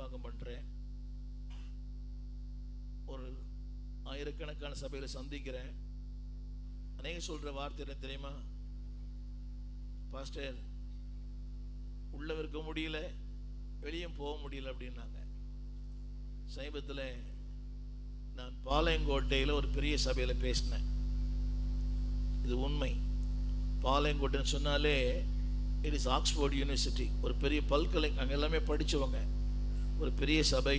நிர்வாகம் பண்ணுறேன். ஒரு ஆயிரக்கணக்கான சபையில் சந்திக்கிறேன். அநேக சொல்கிற வார்த்தை என்ன தெரியுமா? பாஸ்டர், உள்ளே இருக்க முடியல, வெளியே போக முடியல அப்படின்னாங்க. சமீபத்தில் நான் பாளையங்கோட்டையில் ஒரு பெரிய சபையில் பேசினேன். இது உண்மை. பாளையங்கோட்டைன்னு சொன்னாலே இட் இஸ் ஆக்ஸ்போர்ட் யூனிவர்சிட்டி, ஒரு பெரிய பல்கலை. அங்கே எல்லாமே படித்தவங்க. ஒரு பெரிய சபை,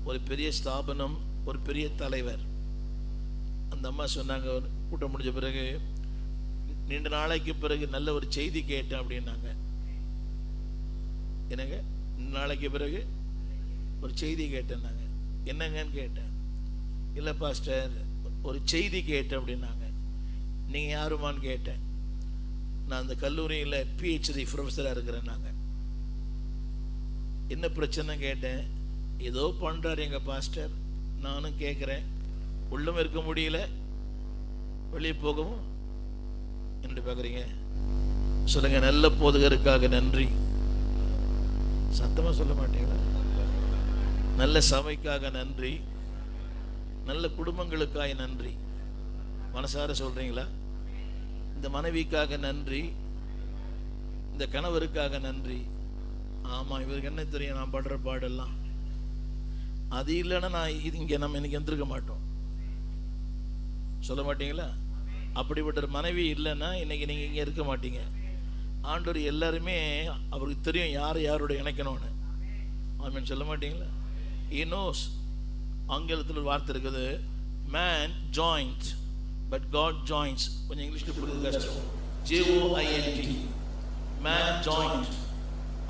ஒரு பெரிய ஸ்தாபனம், ஒரு பெரிய தலைவர். அந்த அம்மா சொன்னாங்க, கூட்டம் முடிஞ்ச பிறகு, நீண்ட நாளைக்கு பிறகு நல்ல ஒரு செய்தி கேட்டேன் அப்படின்னாங்க. என்னங்க, நாளைக்கு பிறகு ஒரு செய்தி கேட்டேன்னாங்க. என்னங்கன்னு கேட்டேன். இல்லை பாஸ்டர், ஒரு செய்தி கேட்டேன் அப்படின்னாங்க. நீங்கள் யாருமான்னு கேட்டேன். நான் அந்த கல்லூரியில் PhD ப்ரொஃபஸராக இருக்கிறேன். நாங்கள் என்ன பிரச்சனை கேட்டேன். ஏதோ பண்ணுறாரு எங்கள் பாஸ்டர். நானும் கேட்குறேன், உள்ளும் இருக்க முடியல, வெளியே போகவும். என்ன பார்க்குறீங்க? சொல்லுங்க, நல்ல போதகருக்காக நன்றி. சத்தமாக சொல்ல மாட்டீங்களா? நல்ல சபைக்காக நன்றி, நல்ல குடும்பங்களுக்காக நன்றி. மனசார சொல்றீங்களா? இந்த மனைவிக்காக நன்றி, இந்த கணவருக்காக நன்றி. ஆமா, இவருக்கு என்ன தெரியும் நான் படுற பாடெல்லாம். அது இல்லைன்னா நான் இங்கே நம்ம இன்னைக்கு எந்திருக்க மாட்டோம். சொல்ல மாட்டீங்களா? அப்படிப்பட்ட ஒரு மனைவி இல்லைன்னா இன்னைக்கு நீங்கள் இங்கே இருக்க மாட்டீங்க. ஆண்டவர் எல்லாருமே அவருக்கு தெரியும் யார் யாரோட இணைக்கணும்னு. ஆமென் சொல்ல மாட்டீங்களா? He knows. ஆங்கிலத்தில் ஒரு வார்த்தை இருக்குது, man joins but God joins. கொஞ்சம் இங்கிலீஷில் புரியுது கஷ்டம். JOINT, man joined.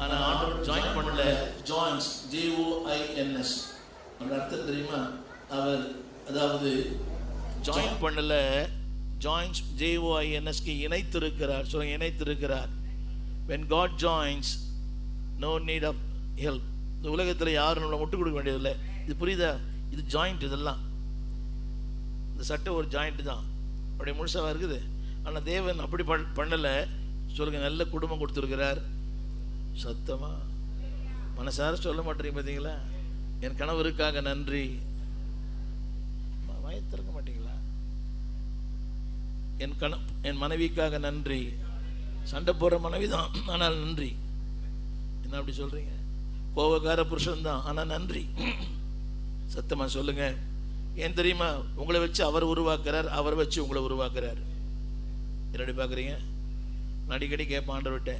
ஆனால் ஆண்டவர் ஜாயின் பண்ணல, joins, JOINS. அந்த அர்த்தம் தெரியுமா? அவர் அதாவது ஜாயின் பண்ணல, ஜாயின்ஸ் JOINSக்கு இணைத்திருக்கிறார். சொல்லுங்க, இணைத்திருக்கிறார். when God joins, no need of help. இந்த உலகத்தில் யாரும் நம்மளை முட்டு கொடுக்க வேண்டியதில்லை. இது புரியுதா? இது ஜாயிண்ட். இதெல்லாம் இந்த சட்டை ஒரு ஜாயிண்ட் தான், அப்படியே முழுசாக இருக்குது. ஆனால் தேவன் அப்படி பண்ணலை. சொல்லுங்க, நல்ல குடும்பம் கொடுத்துருக்கிறார். சத்தமா மனசார சொல்ல மாட்டேறீங்க பார்த்தீங்களா? என் கணவருக்காக நன்றி. வயத்திருக்க மாட்டீங்களா? என் மனைவிக்காக நன்றி. சண்டை போடுற மனைவி தான், ஆனால் நன்றி. என்ன அப்படி சொல்றீங்க? கோபக்கார புருஷன் தான், ஆனால் நன்றி. சத்தமா சொல்லுங்க. ஏன் தெரியுமா? உங்களை வச்சு அவர் உருவாக்குறார், அவர் வச்சு உங்களை உருவாக்குறார். என்னடி பார்க்குறீங்க? நான் அடிக்கடி கேட்பேன் ஆண்டவர்கிட்ட,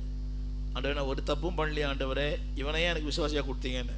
ஆண்டவரே நான் ஒரு தப்பும் பண்ணலையே ஆண்டவரே, இவனையே எனக்கு விசுவாசியாக கொடுத்தீங்கன்னு.